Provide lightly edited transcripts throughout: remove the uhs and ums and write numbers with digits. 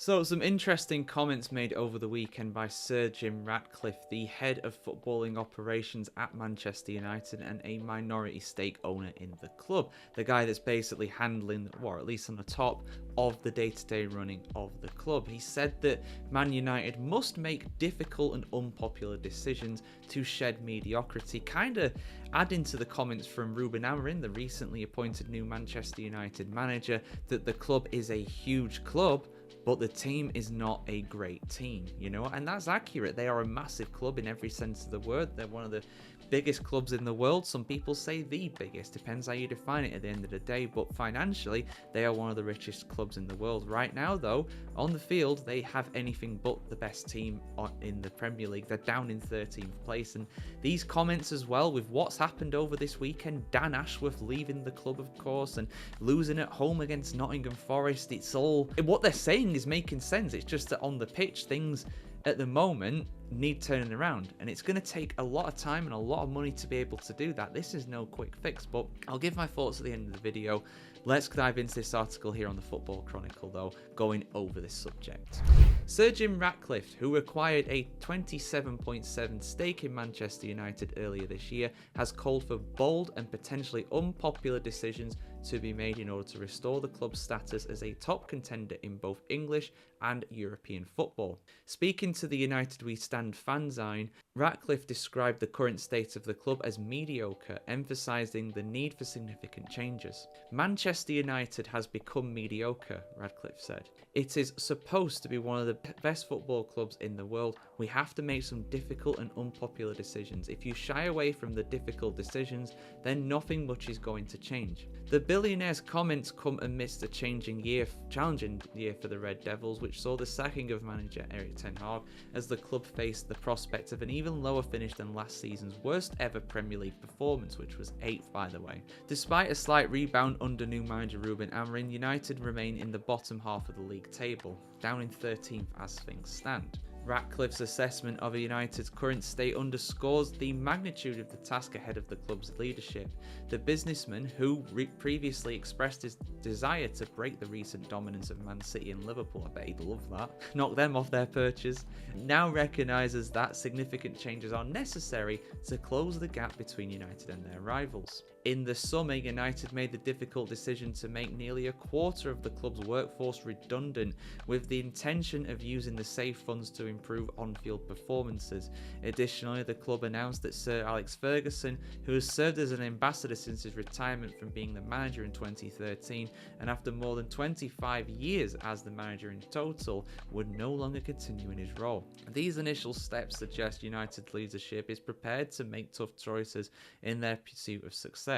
So, some interesting comments made over the weekend by Sir Jim Ratcliffe, the head of footballing operations at Manchester United and a minority stake owner in the club. The guy that's basically handling, or at least on the top, of the day-to-day running of the club. He said that Man United must make difficult and unpopular decisions to shed mediocrity, kind of adding to the comments from Ruben Amorim, the recently appointed new Manchester United manager, that the club is a huge club, but the team is not a great team, and that's accurate. They are a massive club in every sense of the word. They're one of the biggest clubs in the world. Some people say the biggest, depends how you define it at the end of the day, but financially they are one of the richest clubs in the world. Right now though, on the field they have anything but the best team in the Premier League. They're down in 13th place, and these comments as well with what's happened over this weekend, Dan Ashworth leaving the club of course and losing at home against Nottingham Forest, it's all, what they're saying is making sense. It's just that on the pitch things at the moment need turning around, and it's going to take a lot of time and a lot of money to be able to do that. This is no quick fix, but I'll give my thoughts at the end of the video. Let's dive into this article here on the Football Chronicle though, going over this subject. Sir Jim Ratcliffe, who acquired a 27.7% stake in Manchester United earlier this year, has called for bold and potentially unpopular decisions to be made in order to restore the club's status as a top contender in both English and European football. Speaking to the United We Stand fanzine, Ratcliffe described the current state of the club as mediocre, emphasising the need for significant changes. Manchester United has become mediocre, Ratcliffe said. It is supposed to be one of the best football clubs in the world. We have to make some difficult and unpopular decisions. If you shy away from the difficult decisions, then nothing much is going to change. The billionaire's comments come amidst a challenging year for the Red Devils, which saw the sacking of manager Erik ten Hag as the club faced the prospect of an even lower finish than last season's worst ever Premier League performance, which was 8th by the way. Despite a slight rebound under new manager Ruben Amorim, United remain in the bottom half of the league table, down in 13th as things stand. Ratcliffe's assessment of United's current state underscores the magnitude of the task ahead of the club's leadership. The businessman, who previously expressed his desire to break the recent dominance of Man City and Liverpool, I bet he'd love that, knock them off their perches, now recognises that significant changes are necessary to close the gap between United and their rivals. In the summer, United made the difficult decision to make nearly a quarter of the club's workforce redundant, with the intention of using the saved funds to improve on-field performances. Additionally, the club announced that Sir Alex Ferguson, who has served as an ambassador since his retirement from being the manager in 2013, and after more than 25 years as the manager in total, would no longer continue in his role. These initial steps suggest United's leadership is prepared to make tough choices in their pursuit of success.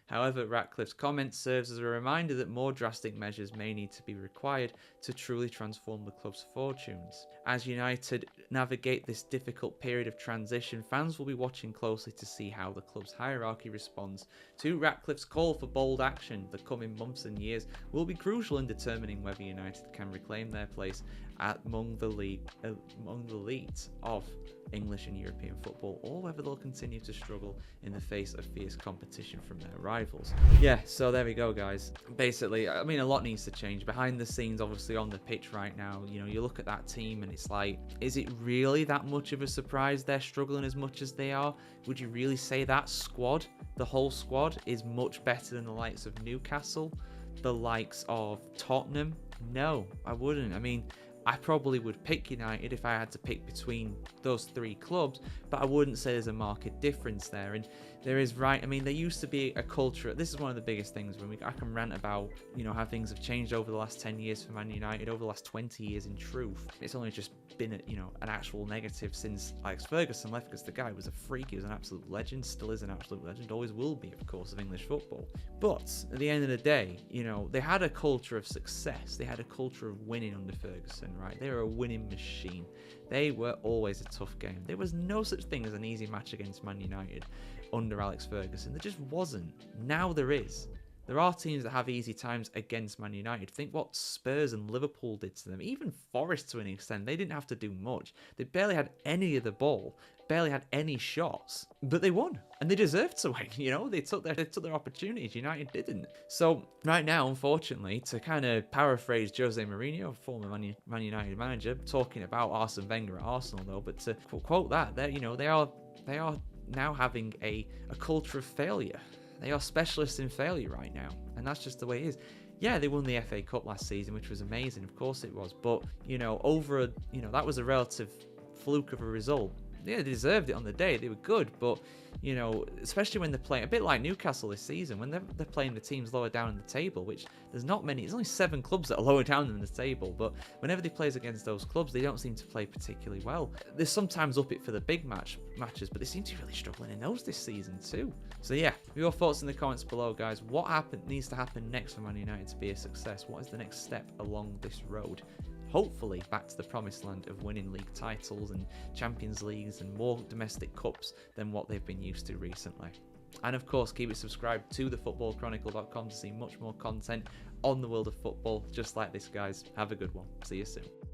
However, Ratcliffe's comment serves as a reminder that more drastic measures may need to be required to truly transform the club's fortunes. As United navigate this difficult period of transition, fans will be watching closely to see how the club's hierarchy responds to Ratcliffe's call for bold action. The coming months and years will be crucial in determining whether United can reclaim their place among the elite of English and European football, or whether they'll continue to struggle in the face of fierce competition from their rivals. Yeah, so there we go guys. Basically, I mean, a lot needs to change behind the scenes, obviously on the pitch right now. You look at that team and it's like, is it really that much of a surprise they're struggling as much as they are? Would you really say that squad, the whole squad, is much better than the likes of Newcastle, the likes of Tottenham? No, I wouldn't. I mean, I probably would pick United if I had to pick between those three clubs, but I wouldn't say there's a marked difference there. And there is, right, I mean, there used to be a culture. This is one of the biggest things when I can rant about, how things have changed over the last 10 years for Man United, over the last 20 years in truth. It's only just been, an actual negative since Alex Ferguson left, because the guy was a freak. He was an absolute legend, still is an absolute legend, always will be, of course, of English football. But at the end of the day, they had a culture of success. They had a culture of winning under Ferguson, right? They were a winning machine. They were always a tough game. There was no such thing as an easy match against Man United under Alex Ferguson. There just wasn't. Now there is. There are teams that have easy times against Man United. Think what Spurs and Liverpool did to them. Even Forest to an extent. They didn't have to do much. They barely had any of the ball. Barely had any shots, but they won, and they deserved to win. You know, they took their opportunities. United didn't. So right now, unfortunately, to kind of paraphrase Jose Mourinho, former Man United manager, talking about Arsene Wenger at Arsenal, though, but to quote that, they are now having a culture of failure. They are specialists in failure right now, and that's just the way it is. Yeah, they won the FA Cup last season, which was amazing. Of course it was, but that was a relative fluke of a result. Yeah, they deserved it on the day. They were good, but, especially when they're playing, a bit like Newcastle this season, when they're playing the teams lower down in the table, which there's not many, there's only 7 clubs that are lower down in the table, but whenever they play against those clubs, they don't seem to play particularly well. They're sometimes up it for the big matches, but they seem to be really struggling in those this season too. So yeah, your thoughts in the comments below, guys. What needs to happen next for Man United to be a success? What is the next step along this road? Hopefully back to the promised land of winning league titles and Champions Leagues and more domestic cups than what they've been used to recently. And of course, keep it subscribed to thefootballchronicle.com to see much more content on the world of football just like this, guys. Have a good one. See you soon.